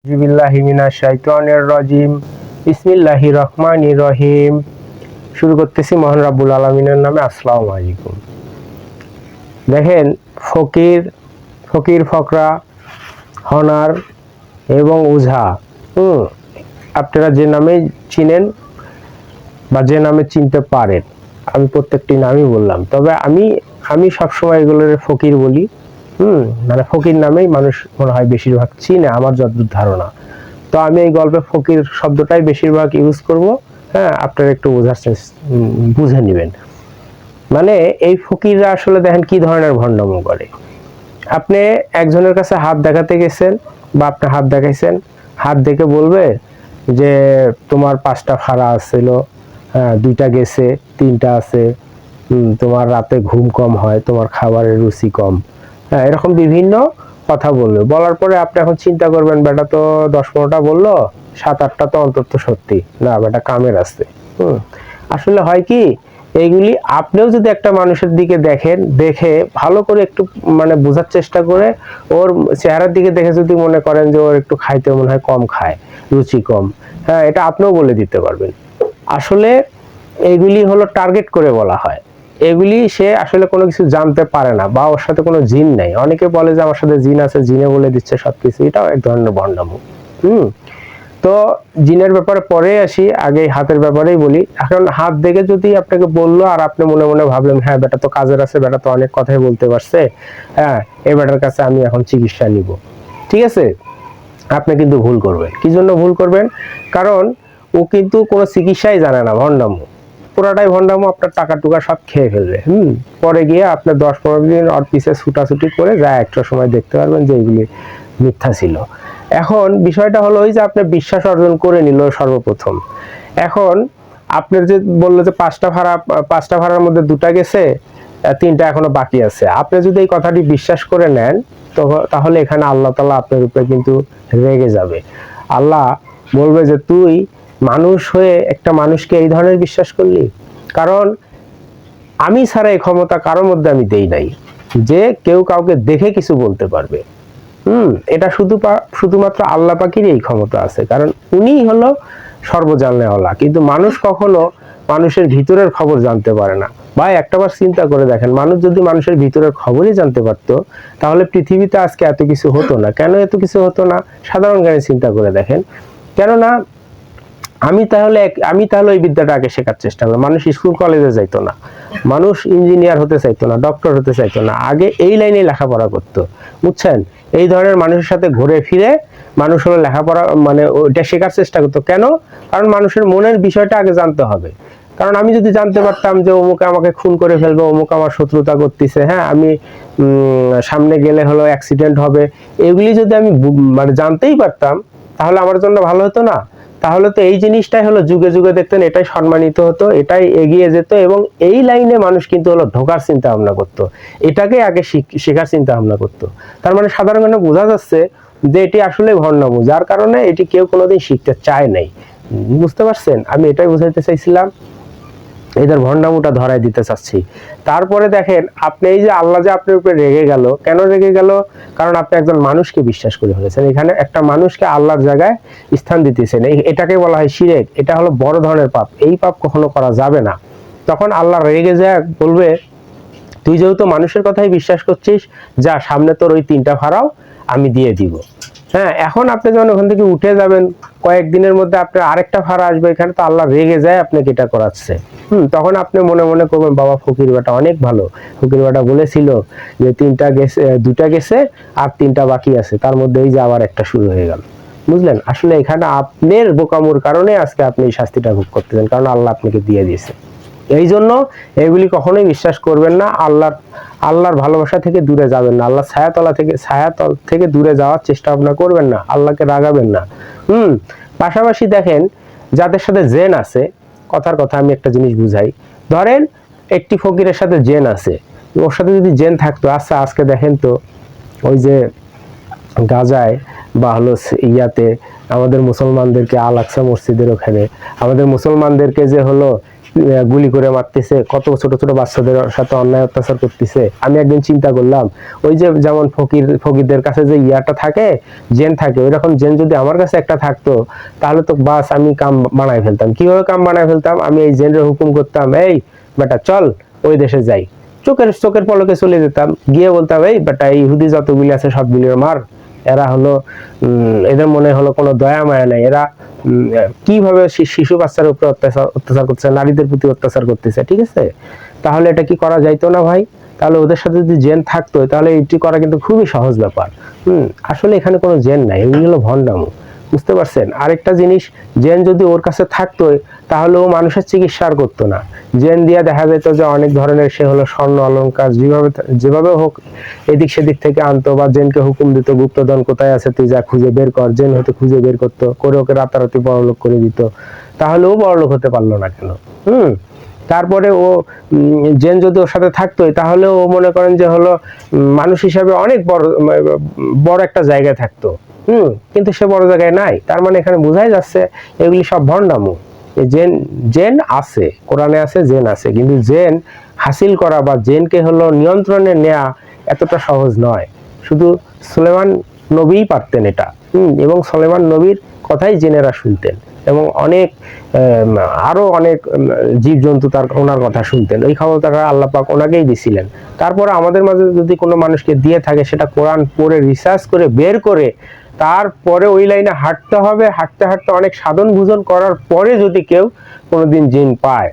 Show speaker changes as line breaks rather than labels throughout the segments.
বিল্লাহি মিনাশ শাইতানির রাজিম। বিসমিল্লাহির রহমানির রহিম। শুরু করতেছি মহান রাব্বুল আলামিনের নামে। আসসালামু আলাইকুম। দেখেন, ফকির, ফকির ফকরা, হনার এবং ওঝা, আপনারা যে নামে চিনেন বা যে নামে চিনতে পারেন, আমি প্রত্যেকটি নামই বললাম, তবে আমি সবসময় এগুলোর ফকির বলি। মানে ফকির নামেই মানুষ মনে হয় বেশিরভাগ চিনে, আমার যতদূর ধারণা। তো আমি এই গল্পে ফকির শব্দটাই বেশিরভাগ ইউজ করব। হ্যাঁ, আপনারা একটু বুঝে নেবেন। মানে এই ফকিররা আসলে দেখেন কি ধরনের ভণ্ডামি করে। আপনি একজনের কাছে হাত দেখাতে গেছেন বা আপনি হাত দেখাইছেন, হাত দেখে বলবে যে তোমার 5টা ফাড়া আছিল, হ্যাঁ 2টা গেছে, 3টা আছে, তোমার রাতে ঘুম কম হয়, তোমার খাবারের রুচি কম, হ্যাঁ এরকম বিভিন্ন কথা বলবে। বলার পরে আপনি এখন চিন্তা করবেন, বেটা তো 10-15টা বললো, 7-8টা তো অন্তত সত্যি না, বেটা কামের আছে। আসলে হয় কি, এইগুলি আপনিও যদি একটা মানুষের দিকে দেখেন, দেখে ভালো করে একটু মানে বোঝার চেষ্টা করে, ওর চেহারার দিকে দেখে যদি মনে করেন যে ওর একটু খাইতে মনে হয় কম খায়, রুচি কম, হ্যাঁ এটা আপনিও বলে দিতে পারবেন। আসলে এইগুলি হলো টার্গেট করে বলা হয়। এগুলি সে আসলে কোনো কিছু জানতে পারে না, বা ওর সাথে কোনো জিন নাই। অনেকে বলে যে আমার সাথে জিন আছে, জিনে বলে দিচ্ছে সবকিছু, এটাও এক ধরনের ভণ্ডামি। তো জিনের ব্যাপারে পরে আসি, আগে হাতের ব্যাপারেই বলি। এখন হাত দেখে যদি আপনাকে বললো আর আপনি মনে মনে ভাবলেন হ্যাঁ বেটা তো কাজের আছে, বেটা তো অনেক কথাই বলতে পারছে, হ্যাঁ এই বেটার কাছে আমি এখন চিকিৎসা নিব, ঠিক আছে, আপনি কিন্তু ভুল করবেন। কি জন্য ভুল করবেন? কারণ ও কিন্তু কোনো চিকিৎসাই জানে না, ভণ্ডামো, পুরাটাই ভণ্ডামো। আপনার টাকা টুকা সব খেয়ে ফেলবে। পরে গিয়ে আপনার 10-15 দিন ওর পিছে ছুটাছুটি করে যায়, একটা সময় দেখতে পারবেন যে এগুলি মিথ্যা ছিল। এখন বিষয়টা হলো ওই যে আপনি বিশ্বাস অর্জন করে নিল সর্বপ্রথম। এখন আপনার যে বললো যে 5টা ভাড়ার মধ্যে 2টা গেছে, 3টা এখনো বাকি আছে, আপনি যদি এই কথাটি বিশ্বাস করে নেন, তো তাহলে এখানে আল্লাহ তাআলা আপনার উপরে কিন্তু রেগে যাবে। আল্লাহ বলবে যে তুই মানুষ হয়ে একটা মানুষকে এই ধরনের বিশ্বাস করলি। কারণ আমি ছাড়া এই ক্ষমতা কারোর মধ্যে আমি দেই নাই যে কেউ কাউকে দেখে কিছু বলতে পারবে। এটা শুধুমাত্র আল্লাহ পাকেরই এই ক্ষমতা আছে, কারণ উনিই হলো সর্বজাননেওয়ালা। কিন্তু মানুষ কখনো মানুষের ভিতরের খবর জানতে পারে না। ভাই একটাবার চিন্তা করে দেখেন, মানুষ যদি মানুষের ভিতরের খবরই জানতে পারতো, তাহলে পৃথিবীতে আজকে এত কিছু হতো না। কেন এত কিছু হতো না? সাধারণ জ্ঞানে চিন্তা করে দেখেন। কেননা আমি তাহলে ওই বিদ্যাটা আগে শেখার চেষ্টা করবো। মানুষ স্কুল কলেজে যাইতো না, মানুষ ইঞ্জিনিয়ার হতে চাইতো না, ডক্টর হতে চাইতো না, আগে এই লাইনে লেখাপড়া করতো, বুঝছেন? এই ধরনের মানুষের সাথে ঘুরে ফিরে মানুষ হলো লেখাপড়া মানে ওইটা শেখার চেষ্টা করতো। কেন? কারণ মানুষের মনের বিষয়টা আগে জানতে হবে। কারণ আমি যদি জানতে পারতাম যে অমুকে আমাকে খুন করে ফেলবে, অমুক আমার শত্রুতা করতেছে, হ্যাঁ আমি সামনে গেলে হলো অ্যাক্সিডেন্ট হবে, এগুলি যদি আমি মানে জানতেই পারতাম, তাহলে আমার জন্য ভালো হতো না? তাহলে তো এই জিনিসটাই হলো যুগে যুগে দেখতেন, এটাই সম্মানিত হতো, এটাই এগিয়ে যেত, এবং এই লাইনে মানুষ কিন্তু হলো ঢোকার চিন্তা ভাবনা করতো, এটাকে আগে শেখার চিন্তা ভাবনা করতো। তার মানে সাধারণ বোঝা যাচ্ছে যে এটি আসলে ভণ্ডামি, যার কারণে এটি কেউ কোনোদিন শিখতে চায় নাই। বুঝতে পারছেন? আমি এটাই বুঝাইতে চাইছিলাম, এদের ভণ্ডামুটা ধরাই দিতে চাচ্ছি। তারপরে দেখেন, আপনি এই যে আল্লাহ যে আপনার উপরে রেগে গেল, কেন রেগে গেল? কারণ আপনি একজন মানুষকে বিশ্বাস করে ফেলেছেন। এখানে একটা মানুষকে আল্লাহর জায়গায় স্থান দিতেছেন, এটাকে বলা হয় শিরক। এটা হলো বড় ধরনের পাপ, এই পাপ কখনো করা যাবে না। তখন আল্লাহ রেগে যায়, বলবে তুই যেহেতু মানুষের কথাই বিশ্বাস করছিস, যা সামনে তোর ওই 3টা ফাড়াও আমি দিয়ে দিব। হ্যাঁ, এখন আপনি যখন ওখান থেকে উঠে যাবেন, কয়েকদিনের মধ্যে আপনার আরেকটা ফাড়া আসবে, এখানে তো আল্লাহ রেগে যায় আপনাকে এটা করাচ্ছে। তখন আপনি মনে মনে করবেন বাবা ফকির বেটা অনেক ভালো, ফকির বেটা বলেছিল যে 3টা গেছে, 2টা গেছে আর 3টা বাকি আছে, তার মধ্যে এই যে আবার একটা শুরু হয়ে গেল। বুঝলেন? আসলে এখানে আপনার বোকামোর কারণে আজকে আপনি এই শাস্তিটা ভোগ করতেছেন, কারণ আল্লাহ আপনাকে দিয়ে দিয়েছে। এই জন্য এগুলি কখনোই বিশ্বাস করবেন না। আল্লাহর ভালোবাসা থেকে দূরে যাবেন না, আল্লাহ ছায়াতল থেকে দূরে যাওয়ার চেষ্টা ভাবনা করবেন না, আল্লাহকে রাগাবেন না। পাশাপাশি দেখেন, যাদের সাথে জেন আছে, কথার কথা আমি একটা জিনিস বুঝাই। ধরেন একটি ফকিরের সাথে জেন আছে, ওর সাথে যদি জেন থাকতো, আচ্ছা আজকে দেখেন তো ওই যে গাজায় বা হলো আমাদের মুসলমানদেরকে আল আকসা মসজিদের ওখানে আমাদের মুসলমানদেরকে যে হলো গুলি করে মারতেছে, কত ছোট ছোট বাচ্চাদের সাথে অন্যায় অত্যাচার করতেছে। আমি একদিন চিন্তা করলাম, ওই যে যেমন ফকিরদের কাছে যে ইয়াটা থাকে, জেন থাকে, ওই রকম জেন যদি আমার কাছে একটা থাকতো, তাহলে তো বাস আমি কাম বানায় ফেলতাম। কিভাবে কাম বানায় ফেলতাম? আমি এই জেনের হুকুম করতাম, এই বেটা চল ওই দেশে যাই, চোখের পলকে চলে যেতাম, গিয়ে বলতাম, এই বেটা ইহুদি যতগুলি আছে সবগুলির মার। এরা হলো এদের মনে হলো কোনো দয়া মায়া নাই, এরা কিভাবে শিশু বাচ্চার উপর অত্যাচার করতেছে, নারীদের প্রতি অত্যাচার করতেছে, ঠিক আছে? তাহলে এটা কি করা যাইতো না ভাই? তাহলে ওদের সাথে যদি জেন থাকতো, তাহলে এটি করা কিন্তু খুবই সহজ ব্যাপার। আসলে এখানে কোনো জেন নাই, এগুলো হলো ভণ্ডামো, বুঝতে পারছেন? আরেকটা জিনিস, জেন যদি ওর কাছে থাকতো, তাহলে ও মানুষের চিকিৎসা আর করতো না। জেন দিয়া দেখা যেত যে অনেক ধরনের সে হলো স্বর্ণ অলংকার যেভাবে হোক এদিক সেদিক থেকে আনতো, বা জেনকে হুকুম দিত, গুপ্তধন কোথায় আছে তুই যা খুঁজে বের কর। জেন হয়তো খুঁজে বের করতো, করে ওকে রাতারাতি বড়লোক করে দিত। তাহলে ও বড়লোক হতে পারলো না কেন? তারপরে ও জেন যদি ওর সাথে থাকতো, তাহলে ও মনে করেন যে হলো মানুষ হিসাবে অনেক বড় একটা জায়গায় থাকতো। কিন্তু সে বড় জায়গায় নাই। তার মানে এখানে বোঝাই যাচ্ছে এগুলি সব ভণ্ডামো। জেন আছে, কোরআনে আছে জেন আছে, কিন্তু জেন হাসিল করা বা জেনকে হলো নিয়ন্ত্রণে নেওয়া এতটা সহজ নয়। শুধু সুলেমান নবীই পারতেন এটা। এবং সুলেমান নবীর কথাই জেনেরা শুনতেন, এবং আরো অনেক জীবজন্তু ওনার কথা শুনতেন। এই ক্ষমতাটা আল্লাহ পাক ওনাকেই দিছিলেন। তারপরে আমাদের মাঝে যদি কোনো মানুষকে দিয়ে থাকে, সেটা কোরআন পড়ে রিসার্চ করে বের করে তারপরে ওই লাইনে হাঁটতে হবে। হাঁটতে হাঁটতে অনেক সাধন ভোজন করার পরে যদি কেউ কোনোদিন জিন পায়,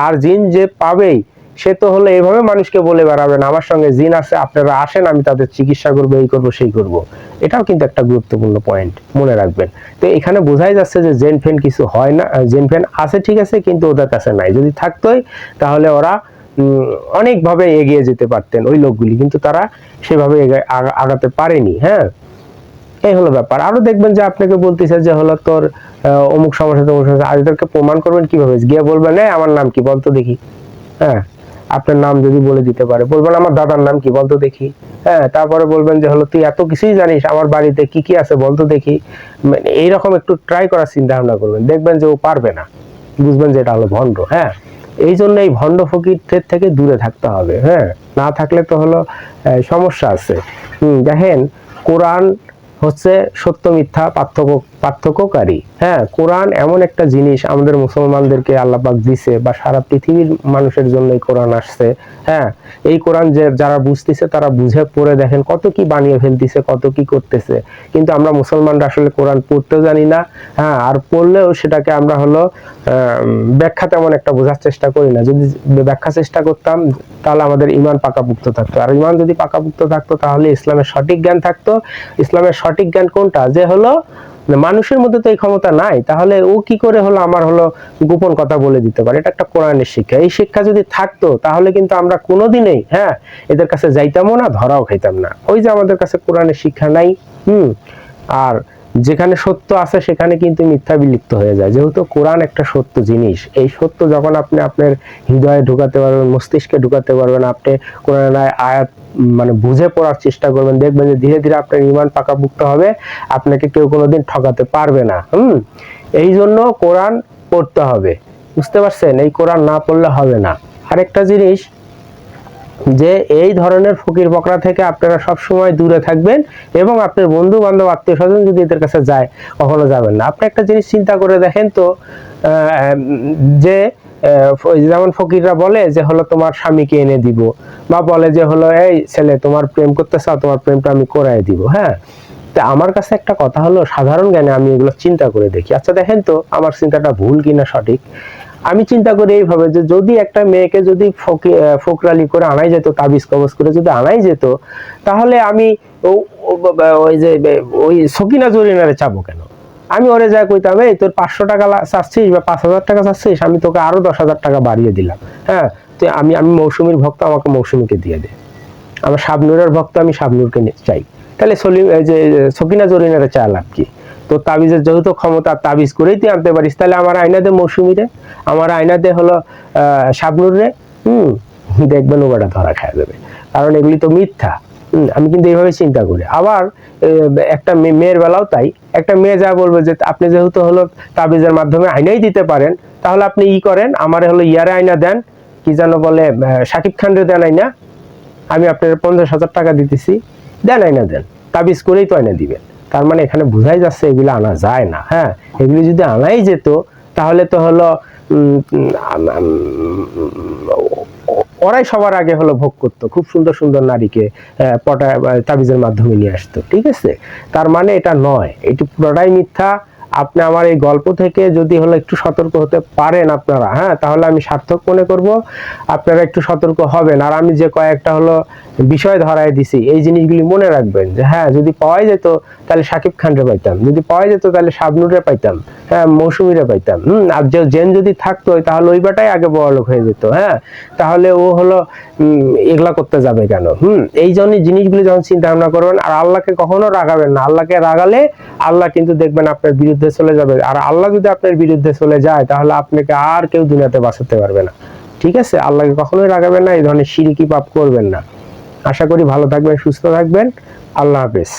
আর জিন যে পাবেই, সে তো হলো এভাবে মানুষকে বলে বেড়াবেন আমার সঙ্গে জিন আছে, আপনারা আসেন, আমি তাদের চিকিৎসা করবো, এই করবো সেই করবো। এটাও কিন্তু একটা গুরুত্বপূর্ণ পয়েন্ট, মনে রাখবেন। তো এখানে বোঝাই যাচ্ছে যে জেন ফেন কিছু হয় না। জেন ফেন আছে ঠিক আছে, কিন্তু ওদের কাছে নাই। যদি থাকতোই, তাহলে ওরা অনেকভাবে এগিয়ে যেতে পারতেন ওই লোকগুলি, কিন্তু তারা সেভাবে আগাতে পারেনি। হ্যাঁ, এই হলো ব্যাপার। আরো দেখবেন যে আপনাকে বলতেছে যে হলো তোর অমুক সমস্যা তমুক সমস্যা, আর এদেরকে প্রমাণ করবেন কিভাবে? গিয়ে বলবেন, আমার নাম কি বলতো দেখি। হ্যাঁ, আপনার নাম যদি বলে দিতে পারে, বলবেন আমার দাদার নাম কি বলতো দেখি। হ্যাঁ, তারপরে বলবেন যে হলো তুই এত কিছুই জানিস, আমার বাড়িতে কি কি আছে বলতো দেখি। এইরকম একটু ট্রাই করার চিন্তা ভাবনা করবেন, দেখবেন যে ও পারবে না, বুঝবেন যে এটা হলো ভণ্ড। হ্যাঁ, এই জন্য এই ভণ্ড ফকিরদের থেকে দূরে থাকতে হবে। হ্যাঁ, না থাকলে তো হলো সমস্যা আছে। দেখেন, কোরআন হচ্ছে সত্য মিথ্যা পার্থক্যকারী। হ্যাঁ, কোরআন এমন একটা জিনিস আমাদের মুসলমানদেরকে আল্লাহ পাক দিছে, বা সারা পৃথিবীর মানুষের জন্য এই কোরআন আসছে। হ্যাঁ, এই কোরআন যারা বুঝতেছে, তারা বুঝে পড়ে দেখেন কত কি বানিয়ে ফেলতেছে, কত কি করতেছে। কিন্তু আমরা মুসলমানরা আসলে কোরআন পড়তেও জানি না। হ্যাঁ, আর পড়লেও সেটাকে আমরা হলো ব্যাখ্যা তেমন একটা বোঝার চেষ্টা করি না। যদি ব্যাখ্যা চেষ্টা করতাম, তাহলে আমাদের ইমান পাকাপুক্ত থাকতো। আর ইমান যদি পাকাপুক্ত থাকতো, তাহলে ইসলামের সঠিক জ্ঞান থাকতো। ইসলামের সঠিক জ্ঞান কোনটা? যে হলো মানুষের মধ্যে তো এই ক্ষমতা নাই, তাহলে ও কি করে হলো আমার হলো গোপন কথা বলে দিতে পারে? এটা একটা কোরআনের শিক্ষা। এই শিক্ষা যদি থাকতো, তাহলে কিন্তু আমরা কোনোদিনই এদের কাছে যাইতামও না, ধরাও খাইতাম না। ওই যে আমাদের কাছে কোরআনের শিক্ষা নাই। আর যেখানে সত্য আছে, সেখানে কিন্তু মিথ্যা বিলুপ্ত হয়ে যায়। যেহেতু কোরআন একটা সত্য জিনিস, এই সত্য যখন আপনি আপনার হৃদয়ে ঢুকাতে পারবেন, মস্তিষ্কে ঢুকাতে পারবেন, আপনি কোরআনের আয়াত মানে বুঝে পড়ার চেষ্টা করবেন, দেখবেন যে ধীরে ধীরে আপনার ঈমান পাকাপুক্ত হবে, আপনাকে কেউ কোনোদিন ঠকাতে পারবে না। এই জন্য কোরআন পড়তে হবে, বুঝতে পারছেন? এই কোরআন না পড়লে হবে না। আরেকটা জিনিস, যে এই ধরনের ফকির বকরা থেকে আপনারা সব সময় দূরে থাকবেন, এবং আপনার বন্ধু বান্ধব আত্মীয় স্বজন যদি এদের কাছে যায়, কখনো যাবেন না। আপনি একটা জিনিস চিন্তা করে দেখেন তো, যে যেমন ফকিররা বলে যে হলো তোমার স্বামীকে এনে দিব, বা বলে যে হলো এই ছেলে তোমার প্রেম করতে চাও, তোমার প্রেমটা আমি করাই দিব। হ্যাঁ, তা আমার কাছে একটা কথা হলো, সাধারণ জ্ঞানে আমি এগুলো চিন্তা করে দেখি। আচ্ছা দেখেন তো আমার চিন্তাটা ভুল কিনা সঠিক। আমি চিন্তা করি এইভাবে, যে যদি একটা মেয়েকে যদি ফোকরালি করে আনাই যেত, তাবিজ কবজ করে যদি আনাই যেত, তাহলে আমি ওই যে ওই সকিনা জরিনারে চাবো কেন? আমি ওরে যা কইতাম, এই তোর 500 টাকা চাচ্ছিস বা 5000 টাকা চাচ্ছিস, আমি তোকে আরো 10,000 টাকা বাড়িয়ে দিলাম। হ্যাঁ, তো আমি মৌসুমীর ভক্ত, আমাকে মৌসুমীকে দিয়ে দে। আমার শাবনুরের ভক্ত, আমি শাবনুরকে চাই। তাহলে যে সকিনা জরিনারে চা লাভ কি? তো তাবিজের যেহেতু ক্ষমতা, তাবিজ করেই তুই আনতে পারিস, তাহলে আমার আয়না দে মৌসুমীরে, আমার আয়না দে হলো শাবনুর রে। দেখবেন ওটা ধরা খাওয়া যাবে, কারণ এগুলি তো মিথ্যা। আমি কিন্তু এইভাবে চিন্তা করি। আবার একটা মেয়ের বেলাও তাই, একটা মেয়ে যা বলবে যে আপনি যেহেতু হলো তাবিজের মাধ্যমে আয়নাই দিতে পারেন, তাহলে আপনি ই করেন, আমার হলো ইয়ারে আয়না দেন, কি যেন বলে, শাকিব খানরে দেন আয়না, আমি আপনার 50,000 টাকা দিতেছি, দেন আয়না দেন, তাবিজ করেই তো আয়না দিবেন। তার মানে এখানে বোঝাই যাচ্ছে এগুলো আনা যায় না। হ্যাঁ, এগুলি যদি আনাই যেত তাহলে তো হলো ওরাই সবার আগে হলো ভোগ করতো, খুব সুন্দর সুন্দর নারীকে পটা তাবিজের মাধ্যমে নিয়ে আসতো। ঠিক আছে, তার মানে এটা নয়, এটি পুরোটাই মিথ্যা। আপনি আমার এই গল্প থেকে যদি হলো একটু সতর্ক হতে পারেন আপনারা, হ্যাঁ, তাহলে আমি সার্থক মনে করব। আপনারা একটু সতর্ক হবেন। আর আমি যে কয়েকটা হলো বিষয় ধরাই দিছি, এই জিনিসগুলি মনে রাখবেন যে হ্যাঁ, যদি পাওয়া যেত তাহলে শাকিব খানরে পাইতাম, যদি পাওয়া যেত তাহলে শাবনুরে পাইতাম, হ্যাঁ, মৌসুমীরে পাইতাম। আর যে জেন যদি থাকতো তাহলে ওই বাটাই আগে বড়লোক হয়ে যেত। হ্যাঁ, তাহলে ও হলো এগুলা করতে যাবে কেন? এই জন্য জিনিসগুলি যখন চিন্তা ভাবনা করবেন, আর আল্লাহকে কখনো রাগাবেন না। আল্লাহকে রাগালে আল্লাহ কিন্তু দেখবেন আপনার বিরুদ্ধে চলে যাবে, আর আল্লাহ যদি আপনার বিরুদ্ধে চলে যায় তাহলে আপনাকে আর কেউ দুনিয়াতে বাঁচাতে পারবে না। ঠিক আছে, আল্লাহকে কখনোই রাগাবেন না, এই ধরনের শিরকি পাপ করবেন না। আশা করি ভালো থাকবেন, সুস্থ থাকবেন। আল্লাহ হাফেজ।